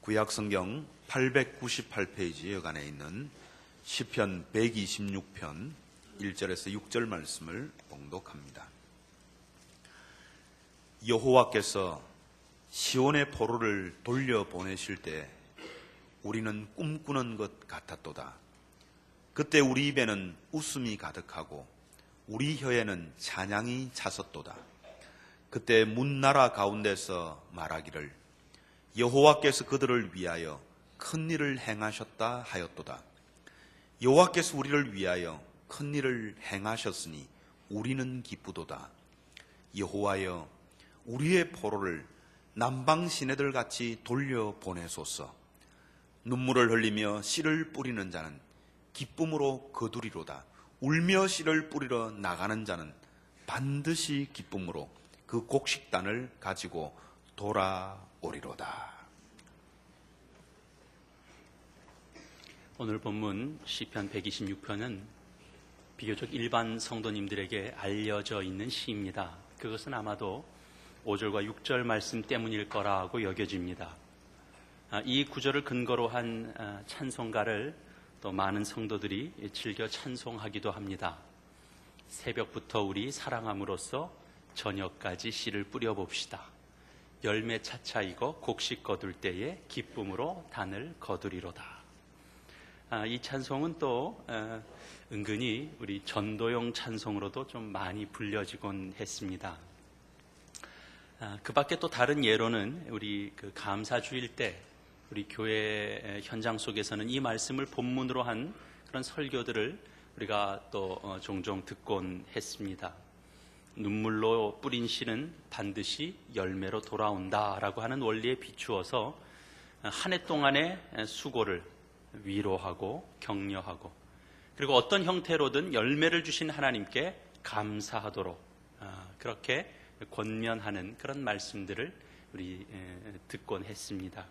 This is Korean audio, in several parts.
구약성경 898페이지 여간에 있는 시편 126편 1절에서 6절 말씀을 봉독합니다. 여호와께서 시온의 포로를 돌려보내실 때 우리는 꿈꾸는 것 같았도다. 그때 우리 입에는 웃음이 가득하고 우리 혀에는 찬양이 찼었도다. 그때 문나라 가운데서 말하기를 여호와께서 그들을 위하여 큰 일을 행하셨다 하였도다. 여호와께서 우리를 위하여 큰 일을 행하셨으니 우리는 기쁘도다. 여호와여, 우리의 포로를 남방 시내들 같이 돌려보내소서. 눈물을 흘리며 씨를 뿌리는 자는 기쁨으로 거두리로다. 울며 씨를 뿌리러 나가는 자는 반드시 기쁨으로 그 곡식단을 가지고 돌아오리로다. 오늘 본문 시편 126편은 비교적 일반 성도님들에게 알려져 있는 시입니다. 그것은 아마도 5절과 6절 말씀 때문일 거라고 여겨집니다. 이 구절을 근거로 한 찬송가를 또 많은 성도들이 즐겨 찬송하기도 합니다. 새벽부터 우리 사랑함으로써 저녁까지 씨를 뿌려봅시다. 열매 차차이고 곡식 거둘 때에 기쁨으로 단을 거두리로다. 이 찬송은 또 은근히 우리 전도용 찬송으로도 좀 많이 불려지곤 했습니다. 그 밖에 또 다른 예로는 우리 그 감사주일 때 우리 교회 현장 속에서는 이 말씀을 본문으로 한 그런 설교들을 우리가 또 종종 듣곤 했습니다. 눈물로 뿌린 씨는 반드시 열매로 돌아온다라고 하는 원리에 비추어서 한 해 동안의 수고를 위로하고 격려하고 그리고 어떤 형태로든 열매를 주신 하나님께 감사하도록 그렇게 권면하는 그런 말씀들을 우리 듣곤 했습니다.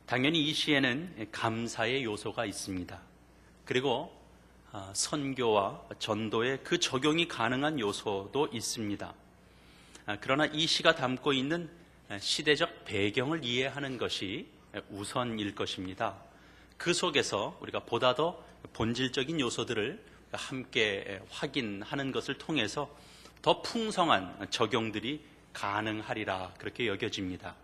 당연히 이 시에는 감사의 요소가 있습니다. 그리고 선교와 전도에 그 적용이 가능한 요소도 있습니다. 그러나 이 시가 담고 있는 시대적 배경을 이해하는 것이 우선일 것입니다. 그 속에서 우리가 보다 더 본질적인 요소들을 함께 확인하는 것을 통해서 더 풍성한 적용들이 가능하리라 그렇게 여겨집니다.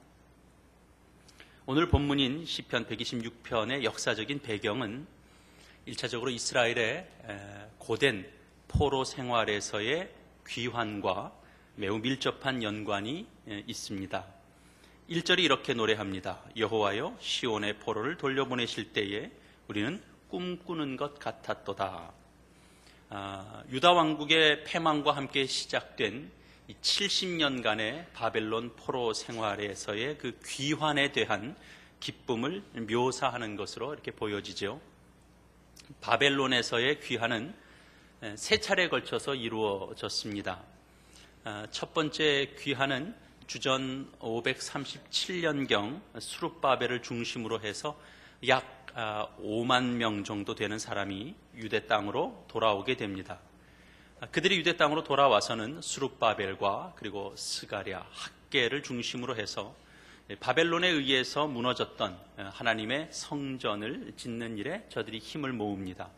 오늘 본문인 시편 126편의 역사적인 배경은 1차적으로 이스라엘의 고된 포로 생활에서의 귀환과 매우 밀접한 연관이 있습니다. 1절이 이렇게 노래합니다. 여호와여, 시온의 포로를 돌려보내실 때에 우리는 꿈꾸는 것 같았도다. 유다 왕국의 패망과 함께 시작된 이 70년간의 바벨론 포로 생활에서의 그 귀환에 대한 기쁨을 묘사하는 것으로 이렇게 보여지죠. 바벨론에서의 귀환은 세 차례에 걸쳐서 이루어졌습니다. 첫 번째 귀환은 주전 537년경 수룹바벨을 중심으로 해서 약 5만 명 정도 되는 사람이 유대 땅으로 돌아오게 됩니다. 그들이 유대 땅으로 돌아와서는 수룹바벨과 그리고 스가랴, 학개를 중심으로 해서 바벨론에 의해서 무너졌던 하나님의 성전을 짓는 일에 저들이 힘을 모읍니다.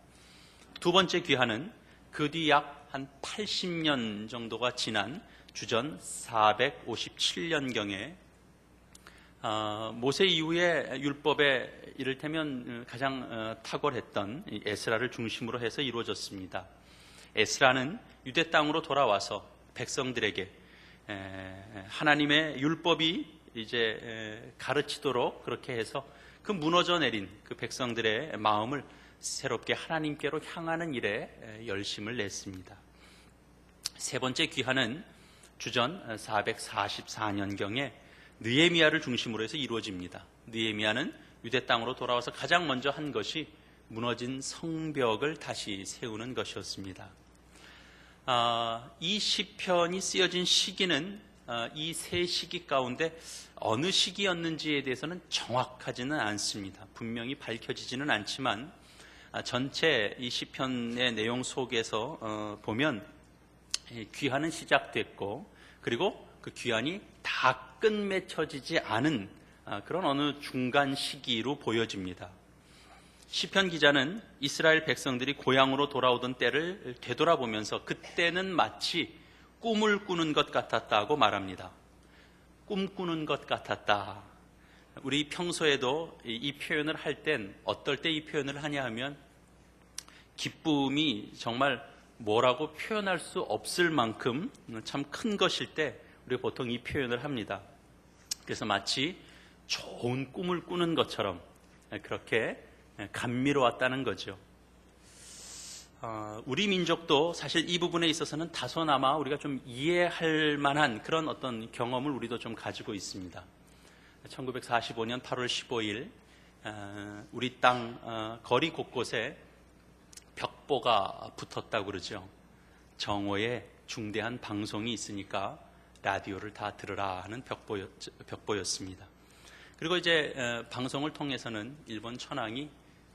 두 번째 귀환은 그 뒤 약 한 80년 정도가 지난 주전 457년경에 모세 이후에 율법에 이를테면 가장 탁월했던 에스라를 중심으로 해서 이루어졌습니다. 에스라는 유대 땅으로 돌아와서 백성들에게 하나님의 율법이 이제 가르치도록 그렇게 해서 그 무너져 내린 그 백성들의 마음을 새롭게 하나님께로 향하는 일에 열심을 냈습니다. 세 번째 귀환은 주전 444년경에 느헤미야를 중심으로 해서 이루어집니다. 느헤미야는 유대 땅으로 돌아와서 가장 먼저 한 것이 무너진 성벽을 다시 세우는 것이었습니다. 이 시편이 쓰여진 시기는 이 세 시기 가운데 어느 시기였는지에 대해서는 정확하지는 않습니다. 분명히 밝혀지지는 않지만 전체 이 시편의 내용 속에서 보면 귀환은 시작됐고 그리고 그 귀환이 다 끝맺혀지지 않은 그런 어느 중간 시기로 보여집니다. 시편 기자는 이스라엘 백성들이 고향으로 돌아오던 때를 되돌아보면서 그때는 마치 꿈을 꾸는 것 같았다고 말합니다. 꿈꾸는 것 같았다. 우리 평소에도 이 표현을 할 땐 어떨 때 이 표현을 하냐 하면 기쁨이 정말 뭐라고 표현할 수 없을 만큼 참 큰 것일 때 우리가 보통 이 표현을 합니다. 그래서 마치 좋은 꿈을 꾸는 것처럼 그렇게 감미로웠다는 거죠. 우리 민족도 사실 이 부분에 있어서는 다소나마 우리가 좀 이해할 만한 그런 어떤 경험을 우리도 좀 가지고 있습니다. 1945년 8월 15일 우리 땅 거리 곳곳에 벽보가 붙었다고 그러죠. 정오에 중대한 방송이 있으니까 라디오를 다 들으라 하는 벽보였습니다. 그리고 이제 방송을 통해서는 일본 천황이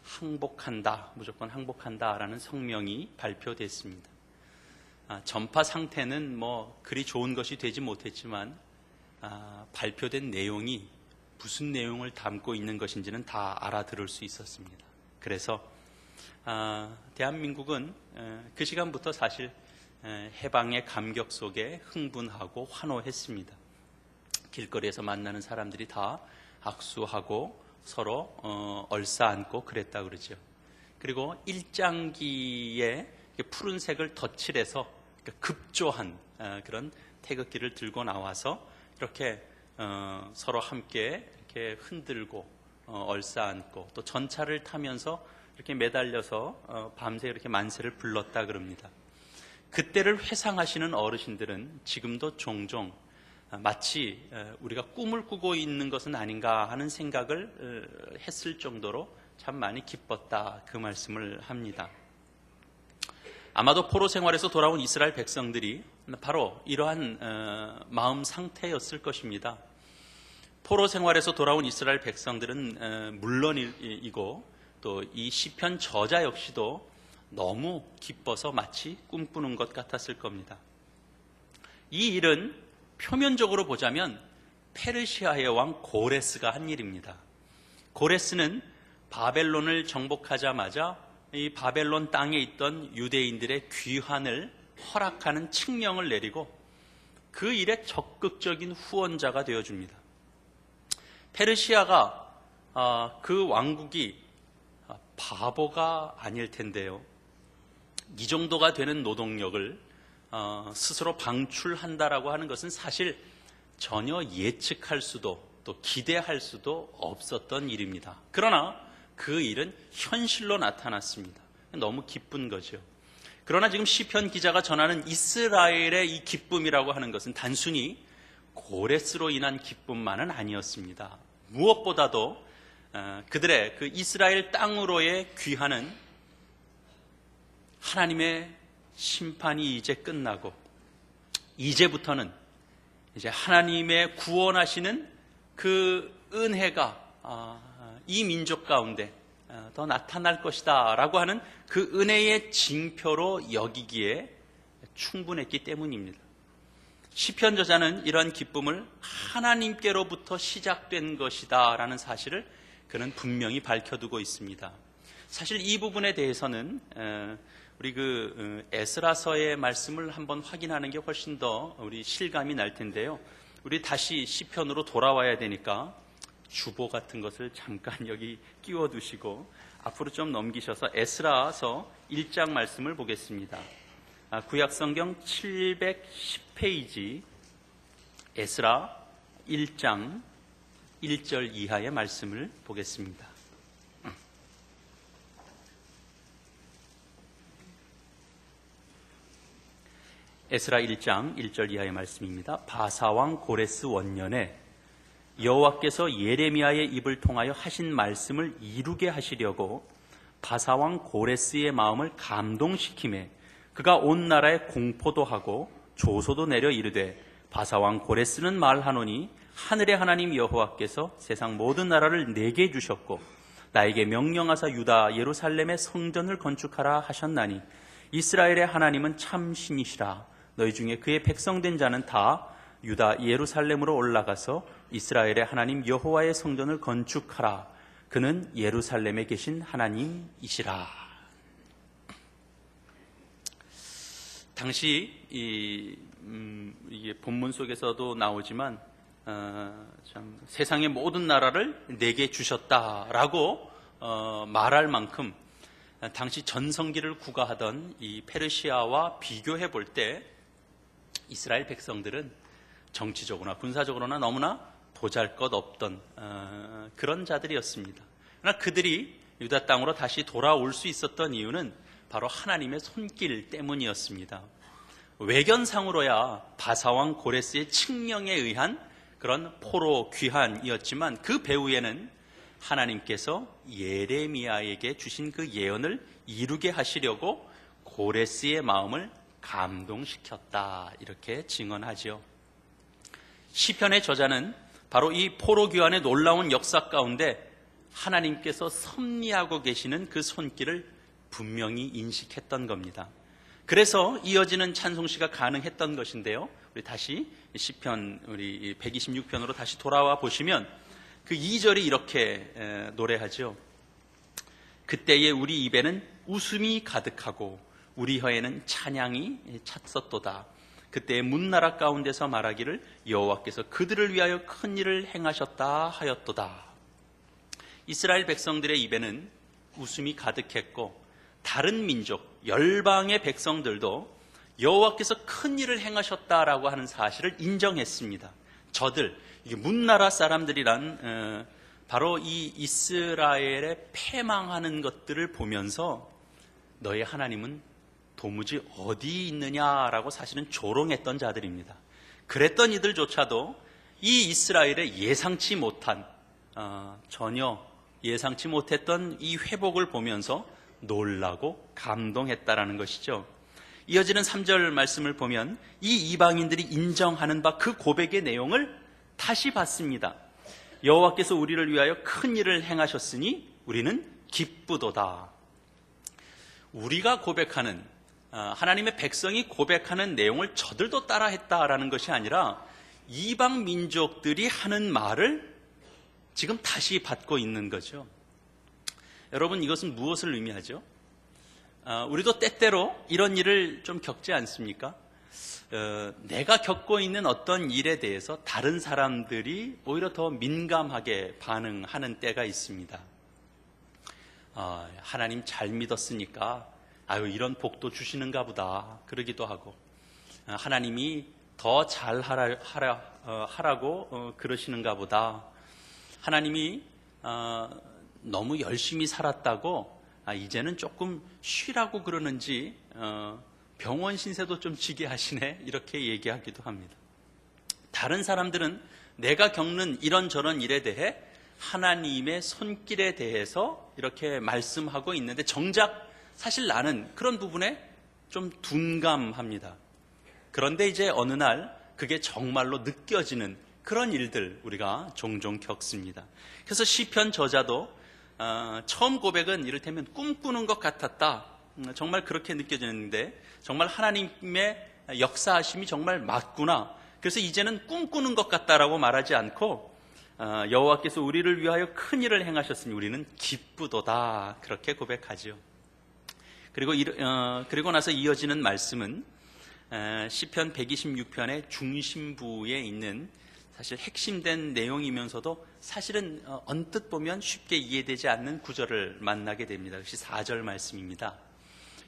항복한다, 무조건 항복한다라는 성명이 발표됐습니다. 전파 상태는 뭐 그리 좋은 것이 되지 못했지만 발표된 내용이 무슨 내용을 담고 있는 것인지는 다 알아들을 수 있었습니다. 그래서 대한민국은 그 시간부터 사실 해방의 감격 속에 흥분하고 환호했습니다. 길거리에서 만나는 사람들이 다 악수하고 서로 얼싸안고 그랬다 그러죠. 그리고 일장기에 푸른색을 덧칠해서 급조한 그런 태극기를 들고 나와서 이렇게 서로 함께 이렇게 흔들고 얼싸안고 또 전차를 타면서 이렇게 매달려서 밤새 이렇게 만세를 불렀다 그럽니다. 그때를 회상하시는 어르신들은 지금도 종종 마치 우리가 꿈을 꾸고 있는 것은 아닌가 하는 생각을 했을 정도로 참 많이 기뻤다 그 말씀을 합니다. 아마도 포로 생활에서 돌아온 이스라엘 백성들이 바로 이러한 마음 상태였을 것입니다. 포로 생활에서 돌아온 이스라엘 백성들은 물론이고 또 이 시편 저자 역시도 너무 기뻐서 마치 꿈꾸는 것 같았을 겁니다. 이 일은 표면적으로 보자면 페르시아의 왕 고레스가 한 일입니다. 고레스는 바벨론을 정복하자마자 이 바벨론 땅에 있던 유대인들의 귀환을 허락하는 칙령을 내리고 그 일에 적극적인 후원자가 되어줍니다. 페르시아가 그 왕국이 바보가 아닐 텐데요. 이 정도가 되는 노동력을 스스로 방출한다라고 하는 것은 사실 전혀 예측할 수도 또 기대할 수도 없었던 일입니다. 그러나 그 일은 현실로 나타났습니다. 너무 기쁜 거죠. 그러나 지금 시편 기자가 전하는 이스라엘의 이 기쁨이라고 하는 것은 단순히 고레스로 인한 기쁨만은 아니었습니다. 무엇보다도 그들의 그 이스라엘 땅으로의 귀환은 하나님의 심판이 이제 끝나고 이제부터는 이제 하나님의 구원하시는 그 은혜가 이 민족 가운데 더 나타날 것이다 라고 하는 그 은혜의 징표로 여기기에 충분했기 때문입니다. 시편 저자는 이러한 기쁨을 하나님께로부터 시작된 것이다 라는 사실을 그는 분명히 밝혀두고 있습니다. 사실 이 부분에 대해서는 우리 에스라서의 말씀을 한번 확인하는 게 훨씬 더 우리 실감이 날 텐데요. 우리 다시 시편으로 돌아와야 되니까 주보 같은 것을 잠깐 여기 끼워두시고 앞으로 좀 넘기셔서 에스라서 1장 말씀을 보겠습니다. 구약성경 710페이지 에스라 1장 1절 이하의 말씀을 보겠습니다. 에스라 1장 1절 이하의 말씀입니다. 바사왕 고레스 원년에 여호와께서 예레미야의 입을 통하여 하신 말씀을 이루게 하시려고 바사왕 고레스의 마음을 감동시키매 그가 온 나라에 공포도 하고 조소도 내려 이르되 바사왕 고레스는 말하노니 하늘의 하나님 여호와께서 세상 모든 나라를 내게 주셨고 나에게 명령하사 유다 예루살렘의 성전을 건축하라 하셨나니 이스라엘의 하나님은 참 신이시라. 너희 중에 그의 백성된 자는 다 유다 예루살렘으로 올라가서 이스라엘의 하나님 여호와의 성전을 건축하라. 그는 예루살렘에 계신 하나님이시라. 당시 이게 본문 속에서도 나오지만 참 세상의 모든 나라를 내게 주셨다라고 말할 만큼 당시 전성기를 구가하던 이 페르시아와 비교해 볼 때 이스라엘 백성들은 정치적으로나 군사적으로나 너무나 보잘것없던 그런 자들이었습니다. 그러나 그들이 유다 땅으로 다시 돌아올 수 있었던 이유는 바로 하나님의 손길 때문이었습니다. 외견상으로야 바사왕 고레스의 칙령에 의한 그런 포로 귀환이었지만 그 배후에는 하나님께서 예레미야에게 주신 그 예언을 이루게 하시려고 고레스의 마음을 감동시켰다, 이렇게 증언하죠. 시편의 저자는 바로 이 포로 귀환의 놀라운 역사 가운데 하나님께서 섭리하고 계시는 그 손길을 분명히 인식했던 겁니다. 그래서 이어지는 찬송시가 가능했던 것인데요. 우리 다시 시편 우리 126편으로 다시 돌아와 보시면 그 2절이 이렇게 노래하죠. 그때에 우리 입에는 웃음이 가득하고 우리 혀에는 찬양이 찼었도다. 그때의 문나라 가운데서 말하기를 여호와께서 그들을 위하여 큰 일을 행하셨다 하였도다. 이스라엘 백성들의 입에는 웃음이 가득했고 다른 민족, 열방의 백성들도 여호와께서 큰 일을 행하셨다라고 하는 사실을 인정했습니다. 저들, 이게 문나라 사람들이란 바로 이 이스라엘의 패망하는 것들을 보면서 너의 하나님은 도무지 어디 있느냐라고 사실은 조롱했던 자들입니다. 그랬던 이들조차도 이 이스라엘의 예상치 못한 전혀 예상치 못했던 이 회복을 보면서 놀라고 감동했다라는 것이죠. 이어지는 3절 말씀을 보면 이 이방인들이 인정하는 바 그 고백의 내용을 다시 봤습니다. 여호와께서 우리를 위하여 큰 일을 행하셨으니 우리는 기쁘도다. 우리가 고백하는 하나님의 백성이 고백하는 내용을 저들도 따라했다라는 것이 아니라 이방 민족들이 하는 말을 지금 다시 받고 있는 거죠. 여러분, 이것은 무엇을 의미하죠? 우리도 때때로 이런 일을 좀 겪지 않습니까? 내가 겪고 있는 어떤 일에 대해서 다른 사람들이 오히려 더 민감하게 반응하는 때가 있습니다. 하나님 잘 믿었으니까 이런 복도 주시는가 보다 그러기도 하고, 하나님이 더 잘하라고 그러시는가 보다, 하나님이 너무 열심히 살았다고 이제는 조금 쉬라고 그러는지 병원 신세도 좀 지게 하시네, 이렇게 얘기하기도 합니다. 다른 사람들은 내가 겪는 이런저런 일에 대해 하나님의 손길에 대해서 이렇게 말씀하고 있는데 정작 사실 나는 그런 부분에 좀 둔감합니다. 그런데 이제 어느 날 그게 정말로 느껴지는 그런 일들 우리가 종종 겪습니다. 그래서 시편 저자도 처음 고백은 이를테면 꿈꾸는 것 같았다, 정말 그렇게 느껴지는데 정말 하나님의 역사하심이 정말 맞구나, 그래서 이제는 꿈꾸는 것 같다라고 말하지 않고 여호와께서 우리를 위하여 큰 일을 행하셨으니 우리는 기쁘도다, 그렇게 고백하죠. 그리고 나서 이어지는 말씀은 시편 126편의 중심부에 있는 사실 핵심된 내용이면서도 사실은 언뜻 보면 쉽게 이해되지 않는 구절을 만나게 됩니다. 그것이 4절 말씀입니다.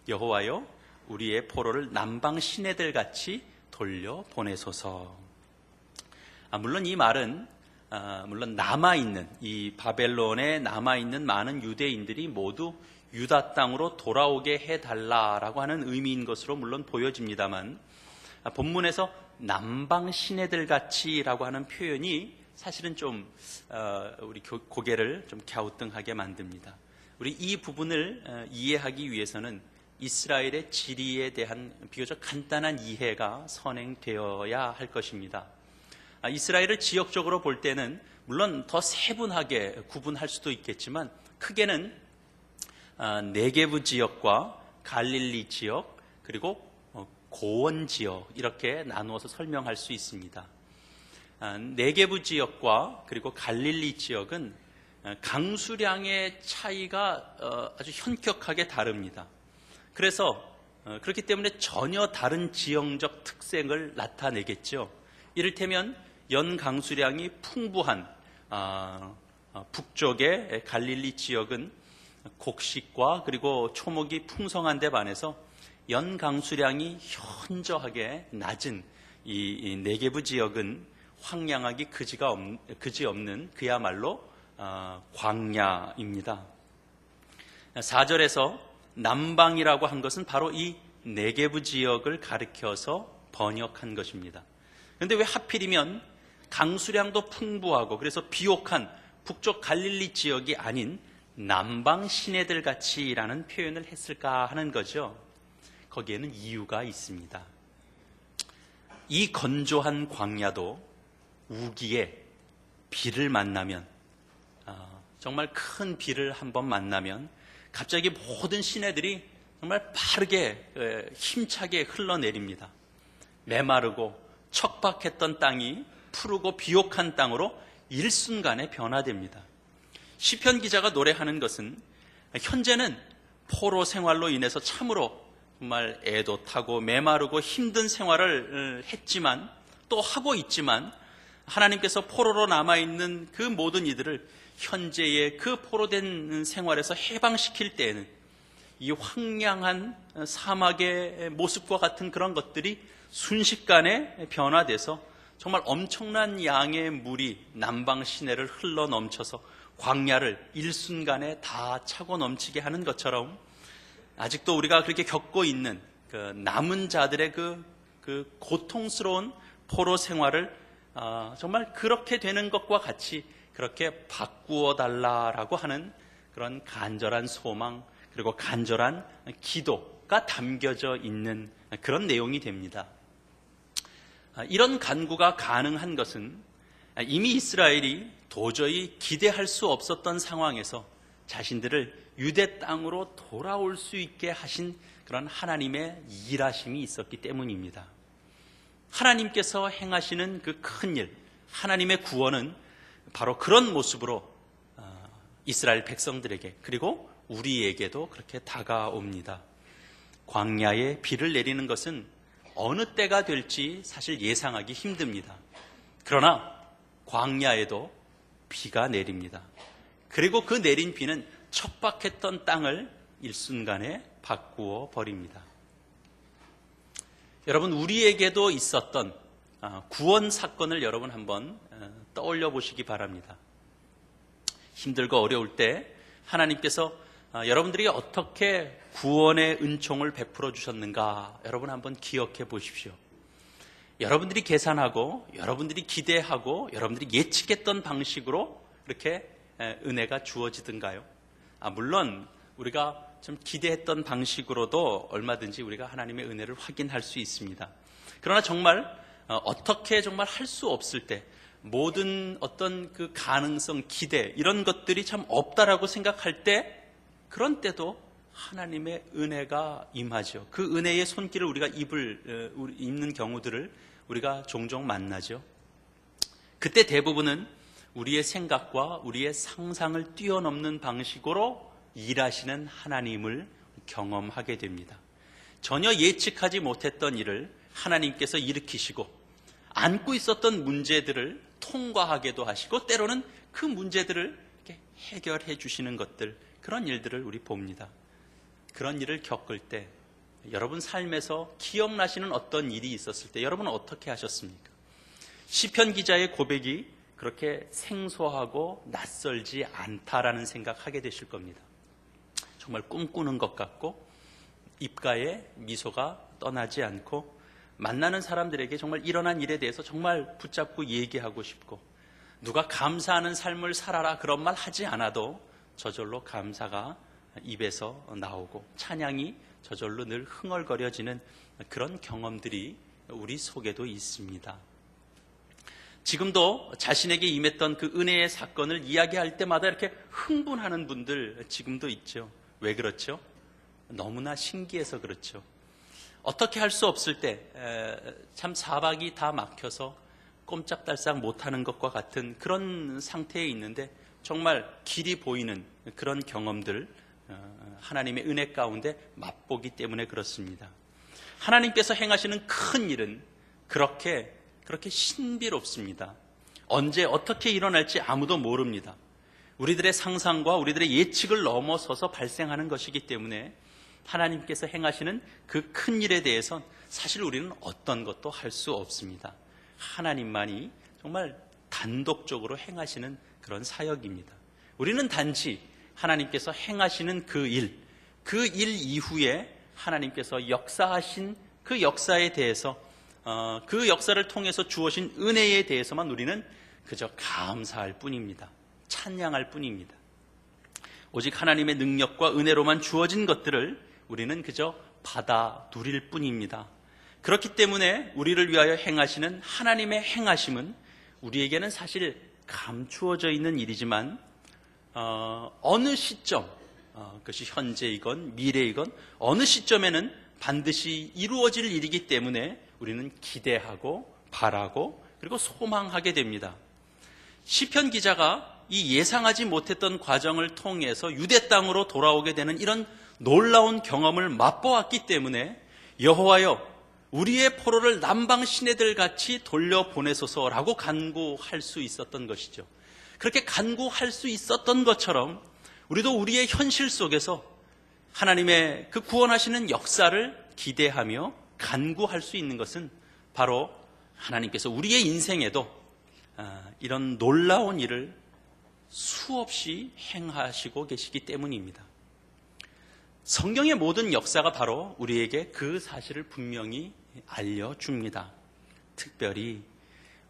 여호와여 우리의 포로를 남방 시내들 같이 돌려보내소서. 물론 이 말은 물론 남아있는 이 바벨론에 남아있는 많은 유대인들이 모두 유다 땅으로 돌아오게 해달라라고 하는 의미인 것으로 물론 보여집니다만, 본문에서 남방 시내들 같이라고 하는 표현이 사실은 좀 우리 고개를 좀 갸우뚱하게 만듭니다. 우리 이 부분을 이해하기 위해서는 이스라엘의 지리에 대한 비교적 간단한 이해가 선행되어야 할 것입니다. 이스라엘을 지역적으로 볼 때는 물론 더 세분하게 구분할 수도 있겠지만 크게는 네게브 지역과 갈릴리 지역 그리고 고원 지역, 이렇게 나누어서 설명할 수 있습니다. 네게부 지역과 그리고 갈릴리 지역은 강수량의 차이가 아주 현격하게 다릅니다. 그래서 그렇기 때문에 전혀 다른 지형적 특색을 나타내겠죠. 이를테면 연강수량이 풍부한 북쪽의 갈릴리 지역은 곡식과 그리고 초목이 풍성한 데 반해서 연강수량이 현저하게 낮은 이 네게부 지역은 황량하기 그지없는 그야말로 광야입니다. 4절에서 남방이라고 한 것은 바로 이 네게부 지역을 가리켜서 번역한 것입니다. 그런데 왜 하필이면 강수량도 풍부하고 그래서 비옥한 북쪽 갈릴리 지역이 아닌 남방 시내들 같이라는 표현을 했을까 하는 거죠. 거기에는 이유가 있습니다. 이 건조한 광야도 우기에 비를 만나면, 정말 큰 비를 한번 만나면 갑자기 모든 시내들이 정말 빠르게 힘차게 흘러내립니다. 메마르고 척박했던 땅이 푸르고 비옥한 땅으로 일순간에 변화됩니다. 시편 기자가 노래하는 것은 현재는 포로 생활로 인해서 참으로 정말 애도 타고 메마르고 힘든 생활을 했지만 또 하고 있지만 하나님께서 포로로 남아있는 그 모든 이들을 현재의 그 포로된 생활에서 해방시킬 때에는 이 황량한 사막의 모습과 같은 그런 것들이 순식간에 변화돼서 정말 엄청난 양의 물이 남방 시내를 흘러 넘쳐서 광야를 일순간에 다 차고 넘치게 하는 것처럼 아직도 우리가 그렇게 겪고 있는 그 남은 자들의 그 고통스러운 포로 생활을 정말 그렇게 되는 것과 같이 그렇게 바꾸어 달라라고 하는 그런 간절한 소망 그리고 간절한 기도가 담겨져 있는 그런 내용이 됩니다. 이런 간구가 가능한 것은 이미 이스라엘이 도저히 기대할 수 없었던 상황에서 자신들을 유대 땅으로 돌아올 수 있게 하신 그런 하나님의 일하심이 있었기 때문입니다. 하나님께서 행하시는 그 큰 일, 하나님의 구원은 바로 그런 모습으로 이스라엘 백성들에게 그리고 우리에게도 그렇게 다가옵니다. 광야에 비를 내리는 것은 어느 때가 될지 사실 예상하기 힘듭니다. 그러나 광야에도 비가 내립니다. 그리고 그 내린 비는 척박했던 땅을 일순간에 바꾸어 버립니다. 여러분, 우리에게도 있었던 구원 사건을 여러분 한번 떠올려 보시기 바랍니다. 힘들고 어려울 때 하나님께서 여러분들에게 어떻게 구원의 은총을 베풀어 주셨는가 여러분 한번 기억해 보십시오. 여러분들이 계산하고 여러분들이 기대하고 여러분들이 예측했던 방식으로 이렇게 은혜가 주어지던가요? 물론 우리가 좀 기대했던 방식으로도 얼마든지 우리가 하나님의 은혜를 확인할 수 있습니다. 그러나 정말 어떻게 정말 할 수 없을 때 모든 어떤 그 가능성, 기대 이런 것들이 참 없다라고 생각할 때 그런 때도 하나님의 은혜가 임하죠. 그 은혜의 손길을 우리가 입는 경우들을 우리가 종종 만나죠. 그때 대부분은 우리의 생각과 우리의 상상을 뛰어넘는 방식으로 일하시는 하나님을 경험하게 됩니다. 전혀 예측하지 못했던 일을 하나님께서 일으키시고 안고 있었던 문제들을 통과하게도 하시고 때로는 그 문제들을 이렇게 해결해 주시는 것들, 그런 일들을 우리 봅니다. 그런 일을 겪을 때 여러분 삶에서 기억나시는 어떤 일이 있었을 때 여러분은 어떻게 하셨습니까? 시편 기자의 고백이 그렇게 생소하고 낯설지 않다라는 생각하게 되실 겁니다. 정말 꿈꾸는 것 같고 입가에 미소가 떠나지 않고 만나는 사람들에게 정말 일어난 일에 대해서 정말 붙잡고 얘기하고 싶고 누가 감사하는 삶을 살아라 그런 말 하지 않아도 저절로 감사가 입에서 나오고 찬양이 저절로 늘 흥얼거려지는 그런 경험들이 우리 속에도 있습니다. 지금도 자신에게 임했던 그 은혜의 사건을 이야기할 때마다 이렇게 흥분하는 분들 지금도 있죠. 왜 그렇죠? 너무나 신기해서 그렇죠. 어떻게 할 수 없을 때 참 사박이 다 막혀서 꼼짝달싹 못하는 것과 같은 그런 상태에 있는데 정말 길이 보이는 그런 경험들, 하나님의 은혜 가운데 맛보기 때문에 그렇습니다. 하나님께서 행하시는 큰 일은 그렇게 신비롭습니다. 언제 어떻게 일어날지 아무도 모릅니다. 우리들의 상상과 우리들의 예측을 넘어서서 발생하는 것이기 때문에 하나님께서 행하시는 그 큰 일에 대해선 사실 우리는 어떤 것도 할 수 없습니다. 하나님만이 정말 단독적으로 행하시는 그런 사역입니다. 우리는 단지 하나님께서 행하시는 그 일 이후에 하나님께서 역사하신 그 역사에 대해서 그 역사를 통해서 주어진 은혜에 대해서만 우리는 그저 감사할 뿐입니다. 찬양할 뿐입니다. 오직 하나님의 능력과 은혜로만 주어진 것들을 우리는 그저 받아 누릴 뿐입니다. 그렇기 때문에 우리를 위하여 행하시는 하나님의 행하심은 우리에게는 사실 감추어져 있는 일이지만 어느 시점, 그것이 현재이건 미래이건 어느 시점에는 반드시 이루어질 일이기 때문에 우리는 기대하고 바라고 그리고 소망하게 됩니다. 시편 기자가 이 예상하지 못했던 과정을 통해서 유대 땅으로 돌아오게 되는 이런 놀라운 경험을 맛보았기 때문에 여호와여 우리의 포로를 남방 시내들 같이 돌려보내소서라고 간구할 수 있었던 것이죠. 그렇게 간구할 수 있었던 것처럼 우리도 우리의 현실 속에서 하나님의 그 구원하시는 역사를 기대하며 간구할 수 있는 것은 바로 하나님께서 우리의 인생에도 이런 놀라운 일을 수없이 행하시고 계시기 때문입니다. 성경의 모든 역사가 바로 우리에게 그 사실을 분명히 알려줍니다. 특별히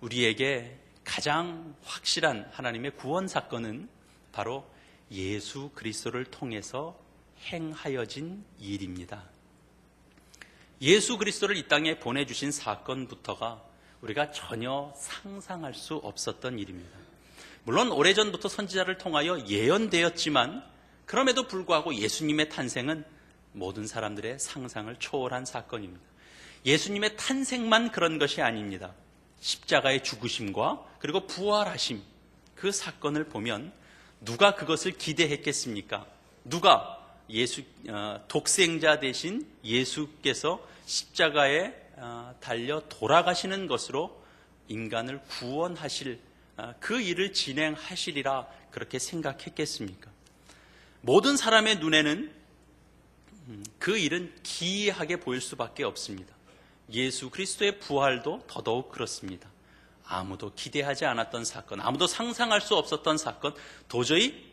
우리에게 가장 확실한 하나님의 구원 사건은 바로 예수 그리스도를 통해서 행하여진 일입니다. 예수 그리스도를 이 땅에 보내주신 사건부터가 우리가 전혀 상상할 수 없었던 일입니다. 물론 오래전부터 선지자를 통하여 예언되었지만 그럼에도 불구하고 예수님의 탄생은 모든 사람들의 상상을 초월한 사건입니다. 예수님의 탄생만 그런 것이 아닙니다. 십자가의 죽으심과 그리고 부활하심, 그 사건을 보면 누가 그것을 기대했겠습니까? 누가 독생자 대신 예수께서 십자가에 달려 돌아가시는 것으로 인간을 구원하실 그 일을 진행하시리라 그렇게 생각했겠습니까? 모든 사람의 눈에는 그 일은 기이하게 보일 수밖에 없습니다. 예수 그리스도의 부활도 더더욱 그렇습니다. 아무도 기대하지 않았던 사건, 아무도 상상할 수 없었던 사건, 도저히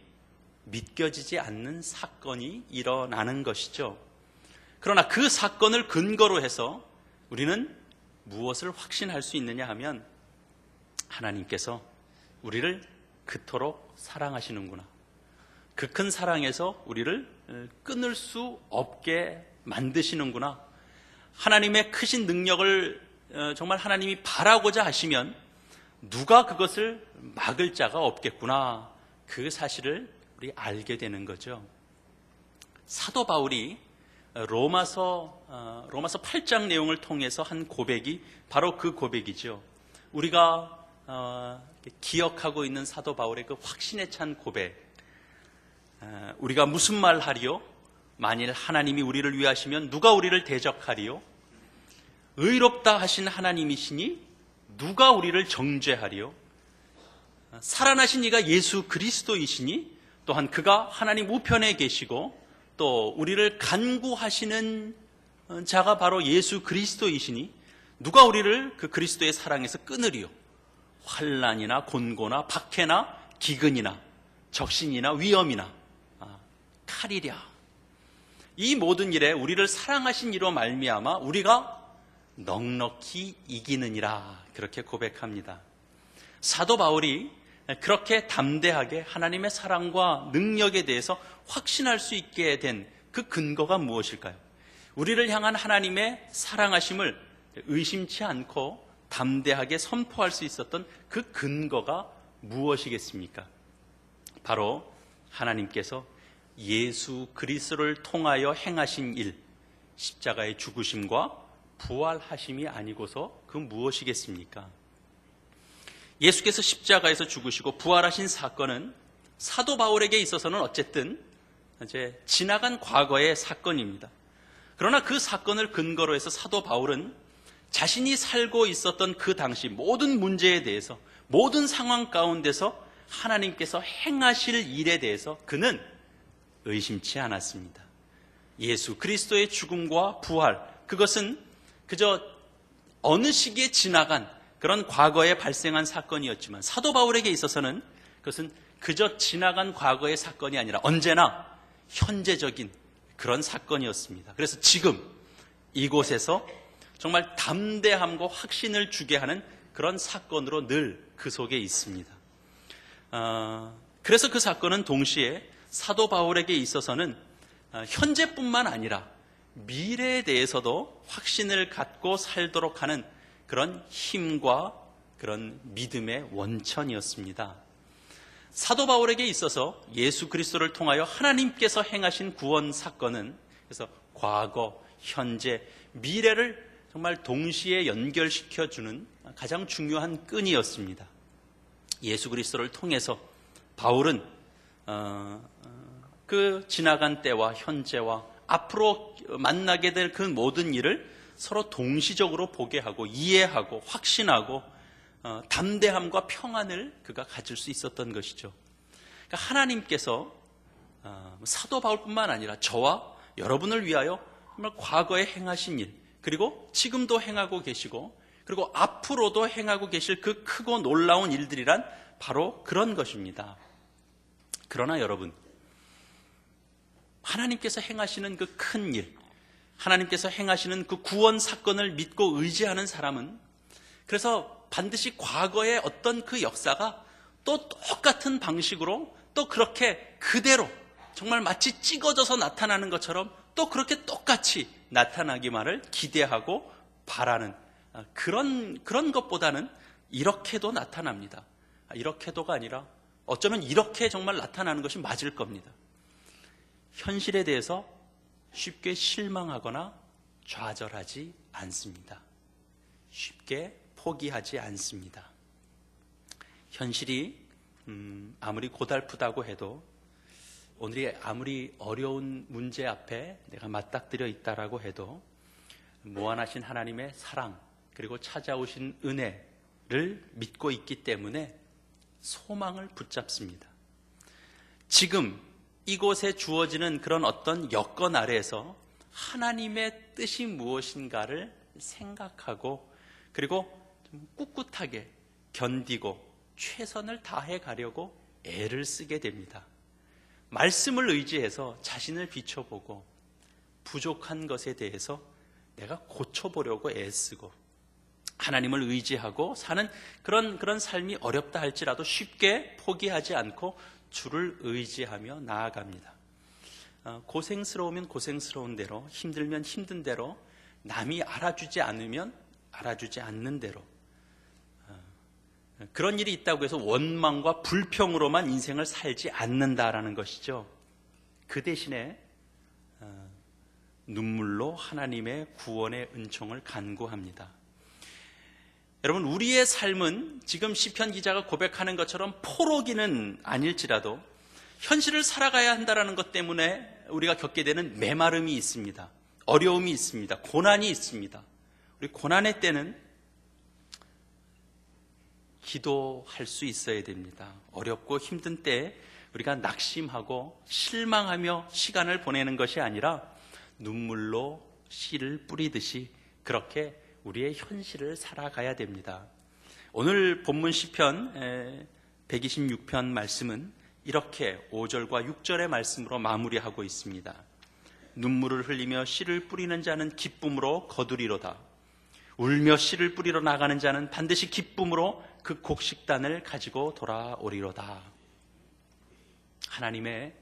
믿겨지지 않는 사건이 일어나는 것이죠. 그러나 그 사건을 근거로 해서 우리는 무엇을 확신할 수 있느냐 하면 하나님께서 우리를 그토록 사랑하시는구나. 그 큰 사랑에서 우리를 끊을 수 없게 만드시는구나. 하나님의 크신 능력을 정말 하나님이 바라고자 하시면 누가 그것을 막을 자가 없겠구나. 그 사실을 우리 알게 되는 거죠. 사도 바울이 로마서 8장 내용을 통해서 한 고백이 바로 그 고백이죠. 우리가 기억하고 있는 사도 바울의 그 확신에 찬 고백. 우리가 무슨 말 하리요? 만일 하나님이 우리를 위하시면 누가 우리를 대적하리요? 의롭다 하신 하나님이시니 누가 우리를 정죄하리요? 살아나신 이가 예수 그리스도이시니 또한 그가 하나님 우편에 계시고 또 우리를 간구하시는 자가 바로 예수 그리스도이시니 누가 우리를 그 그리스도의 사랑에서 끊으리요? 환난이나 곤고나 박해나 기근이나 적신이나 위험이나 칼이랴. 이 모든 일에 우리를 사랑하신 이로 말미암아 우리가 넉넉히 이기느니라 그렇게 고백합니다. 사도 바울이 그렇게 담대하게 하나님의 사랑과 능력에 대해서 확신할 수 있게 된 그 근거가 무엇일까요? 우리를 향한 하나님의 사랑하심을 의심치 않고 담대하게 선포할 수 있었던 그 근거가 무엇이겠습니까? 바로 하나님께서 예수 그리스도를 통하여 행하신 일, 십자가의 죽으심과 부활하심이 아니고서 그 무엇이겠습니까? 예수께서 십자가에서 죽으시고 부활하신 사건은 사도 바울에게 있어서는 어쨌든 이제 지나간 과거의 사건입니다. 그러나 그 사건을 근거로 해서 사도 바울은 자신이 살고 있었던 그 당시 모든 문제에 대해서, 모든 상황 가운데서 하나님께서 행하실 일에 대해서 그는 의심치 않았습니다. 예수 그리스도의 죽음과 부활, 그것은 그저 어느 시기에 지나간 그런 과거에 발생한 사건이었지만 사도 바울에게 있어서는 그것은 그저 지나간 과거의 사건이 아니라 언제나 현재적인 그런 사건이었습니다. 그래서 지금 이곳에서 정말 담대함과 확신을 주게 하는 그런 사건으로 늘 그 속에 있습니다. 그래서 그 사건은 동시에 사도 바울에게 있어서는 현재뿐만 아니라 미래에 대해서도 확신을 갖고 살도록 하는 그런 힘과 그런 믿음의 원천이었습니다. 사도 바울에게 있어서 예수 그리스도를 통하여 하나님께서 행하신 구원 사건은 그래서 과거, 현재, 미래를 정말 동시에 연결시켜주는 가장 중요한 끈이었습니다. 예수 그리스도를 통해서 바울은 그 지나간 때와 현재와 앞으로 만나게 될 그 모든 일을 서로 동시적으로 보게 하고 이해하고 확신하고 담대함과 평안을 그가 가질 수 있었던 것이죠. 그러니까 하나님께서 사도 바울뿐만 아니라 저와 여러분을 위하여 정말 과거에 행하신 일, 그리고 지금도 행하고 계시고 그리고 앞으로도 행하고 계실 그 크고 놀라운 일들이란 바로 그런 것입니다. 그러나 여러분, 하나님께서 행하시는 그 큰 일, 하나님께서 행하시는 그 구원 사건을 믿고 의지하는 사람은 그래서 반드시 과거의 어떤 그 역사가 또 똑같은 방식으로 또 그렇게 그대로 정말 마치 찍어져서 나타나는 것처럼 또 그렇게 똑같이 나타나기만을 기대하고 바라는 그런 것보다는 이렇게도 나타납니다. 이렇게도가 아니라 어쩌면 이렇게 정말 나타나는 것이 맞을 겁니다. 현실에 대해서 쉽게 실망하거나 좌절하지 않습니다. 쉽게 포기하지 않습니다. 현실이 아무리 고달프다고 해도 오늘이 아무리 어려운 문제 앞에 내가 맞닥뜨려 있다라고 해도 무한하신 하나님의 사랑 그리고 찾아오신 은혜를 믿고 있기 때문에 소망을 붙잡습니다. 지금 이곳에 주어지는 그런 어떤 여건 아래에서 하나님의 뜻이 무엇인가를 생각하고 그리고 좀 꿋꿋하게 견디고 최선을 다해 가려고 애를 쓰게 됩니다. 말씀을 의지해서 자신을 비춰보고 부족한 것에 대해서 내가 고쳐보려고 애쓰고 하나님을 의지하고 사는 그런 삶이 어렵다 할지라도 쉽게 포기하지 않고 주를 의지하며 나아갑니다. 고생스러우면 고생스러운 대로, 힘들면 힘든 대로, 남이 알아주지 않으면 알아주지 않는 대로 그런 일이 있다고 해서 원망과 불평으로만 인생을 살지 않는다라는 것이죠. 그 대신에 눈물로 하나님의 구원의 은총을 간구합니다. 여러분, 우리의 삶은 지금 시편 기자가 고백하는 것처럼 포로기는 아닐지라도 현실을 살아가야 한다는 것 때문에 우리가 겪게 되는 메마름이 있습니다. 어려움이 있습니다. 고난이 있습니다. 우리 고난의 때는 기도할 수 있어야 됩니다. 어렵고 힘든 때에 우리가 낙심하고 실망하며 시간을 보내는 것이 아니라 눈물로 씨를 뿌리듯이 그렇게 우리의 현실을 살아가야 됩니다. 오늘 본문 시편 126편 말씀은 이렇게 5절과 6절의 말씀으로 마무리하고 있습니다. 눈물을 흘리며 씨를 뿌리는 자는 기쁨으로 거두리로다. 울며 씨를 뿌리러 나가는 자는 반드시 기쁨으로 그 곡식단을 가지고 돌아오리로다. 하나님의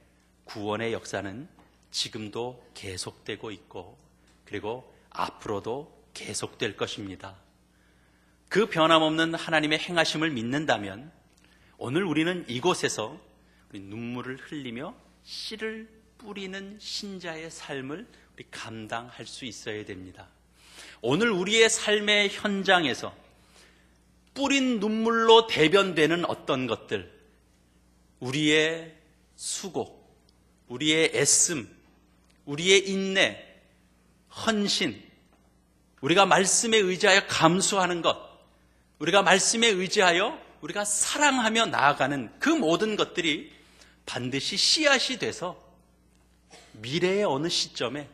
구원의 역사는 지금도 계속되고 있고 그리고 앞으로도 계속될 것입니다. 그 변함없는 하나님의 행하심을 믿는다면 오늘 우리는 이곳에서 우리 눈물을 흘리며 씨를 뿌리는 신자의 삶을 우리 감당할 수 있어야 됩니다. 오늘 우리의 삶의 현장에서 뿌린 눈물로 대변되는 어떤 것들, 우리의 수고, 우리의 애씀, 우리의 인내, 헌신, 우리가 말씀에 의지하여 감수하는 것, 우리가 말씀에 의지하여 우리가 사랑하며 나아가는 그 모든 것들이 반드시 씨앗이 돼서 미래의 어느 시점에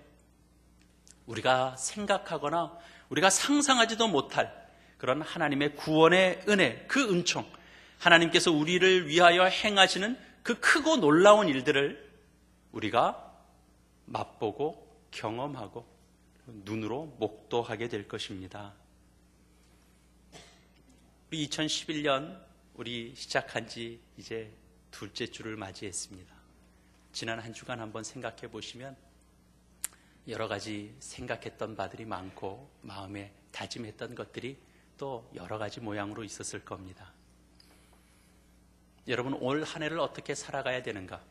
우리가 생각하거나 우리가 상상하지도 못할 그런 하나님의 구원의 은혜, 그 은총, 하나님께서 우리를 위하여 행하시는 그 크고 놀라운 일들을 우리가 맛보고 경험하고 눈으로 목도하게 될 것입니다. 우리 2011년 우리 시작한 지 이제 둘째 주를 맞이했습니다. 지난 한 주간 한번 생각해 보시면 여러 가지 생각했던 바들이 많고 마음에 다짐했던 것들이 또 여러 가지 모양으로 있었을 겁니다. 여러분, 올 한 해를 어떻게 살아가야 되는가?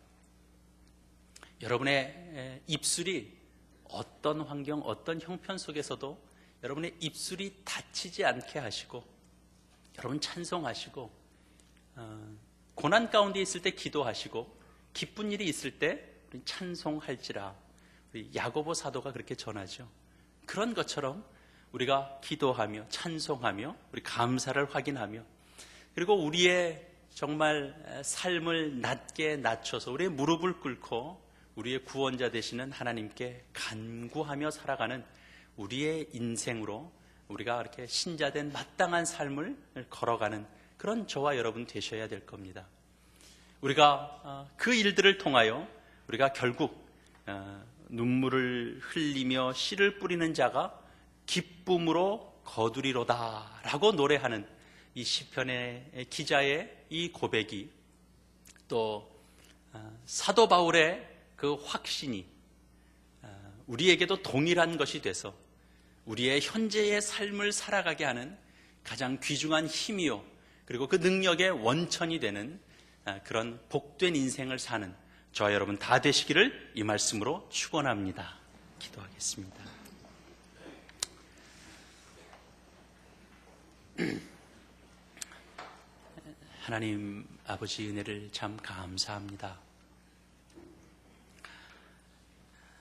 여러분의 입술이 어떤 환경, 어떤 형편 속에서도 여러분의 입술이 다치지 않게 하시고, 여러분 찬송하시고, 고난 가운데 있을 때 기도하시고, 기쁜 일이 있을 때 우리 찬송할지라, 우리 야고보 사도가 그렇게 전하죠. 그런 것처럼 우리가 기도하며 찬송하며 우리 감사를 확인하며, 그리고 우리의 정말 삶을 낮게 낮춰서 우리의 무릎을 꿇고 우리의 구원자 되시는 하나님께 간구하며 살아가는 우리의 인생으로 우리가 이렇게 신자된 마땅한 삶을 걸어가는 그런 저와 여러분 되셔야 될 겁니다. 우리가 그 일들을 통하여 우리가 결국 눈물을 흘리며 씨를 뿌리는 자가 기쁨으로 거두리로다 라고 노래하는 이 시편의 기자의 이 고백이, 또 사도 바울의 그 확신이 우리에게도 동일한 것이 돼서 우리의 현재의 삶을 살아가게 하는 가장 귀중한 힘이요, 그리고 그 능력의 원천이 되는 그런 복된 인생을 사는 저와 여러분 다 되시기를 이 말씀으로 축원합니다. 기도하겠습니다. 하나님 아버지, 은혜를 참 감사합니다.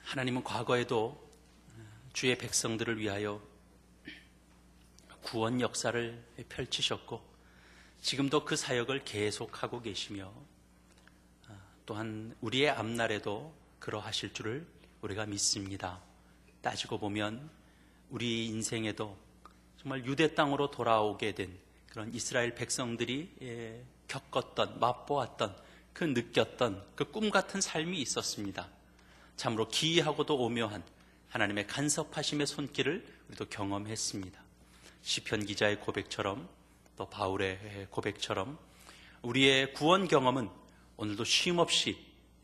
하나님은 과거에도 주의 백성들을 위하여 구원 역사를 펼치셨고 지금도 그 사역을 계속하고 계시며, 또한 우리의 앞날에도 그러하실 줄을 우리가 믿습니다. 따지고 보면 우리 인생에도 정말 유대 땅으로 돌아오게 된 그런 이스라엘 백성들이 겪었던, 맛보았던, 그 느꼈던 그 꿈 같은 삶이 있었습니다. 참으로 기이하고도 오묘한 하나님의 간섭하심의 손길을 우리도 경험했습니다. 시편 기자의 고백처럼, 또 바울의 고백처럼 우리의 구원 경험은 오늘도 쉼없이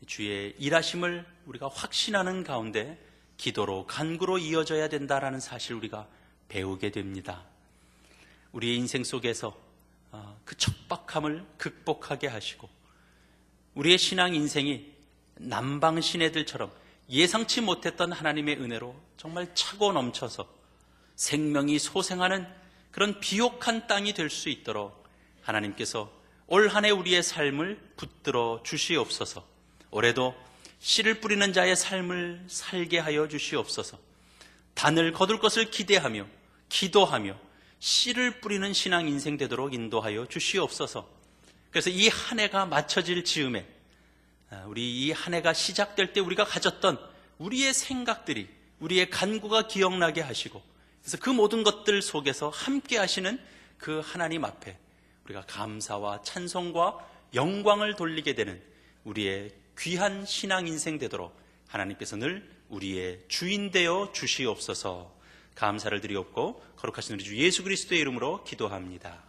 주의 일하심을 우리가 확신하는 가운데 기도로, 간구로 이어져야 된다라는 사실 우리가 배우게 됩니다. 우리의 인생 속에서 그 척박함을 극복하게 하시고 우리의 신앙 인생이 남방신애들처럼 예상치 못했던 하나님의 은혜로 정말 차고 넘쳐서 생명이 소생하는 그런 비옥한 땅이 될 수 있도록 하나님께서 올 한 해 우리의 삶을 붙들어 주시옵소서. 올해도 씨를 뿌리는 자의 삶을 살게 하여 주시옵소서. 단을 거둘 것을 기대하며 기도하며 씨를 뿌리는 신앙 인생 되도록 인도하여 주시옵소서. 그래서 이 한 해가 맞춰질 즈음에, 우리 이 한 해가 시작될 때 우리가 가졌던 우리의 생각들이, 우리의 간구가 기억나게 하시고, 그래서 그 모든 것들 속에서 함께 하시는 그 하나님 앞에 우리가 감사와 찬송과 영광을 돌리게 되는 우리의 귀한 신앙 인생 되도록 하나님께서 늘 우리의 주인 되어 주시옵소서. 감사를 드리옵고 거룩하신 우리 주 예수 그리스도의 이름으로 기도합니다.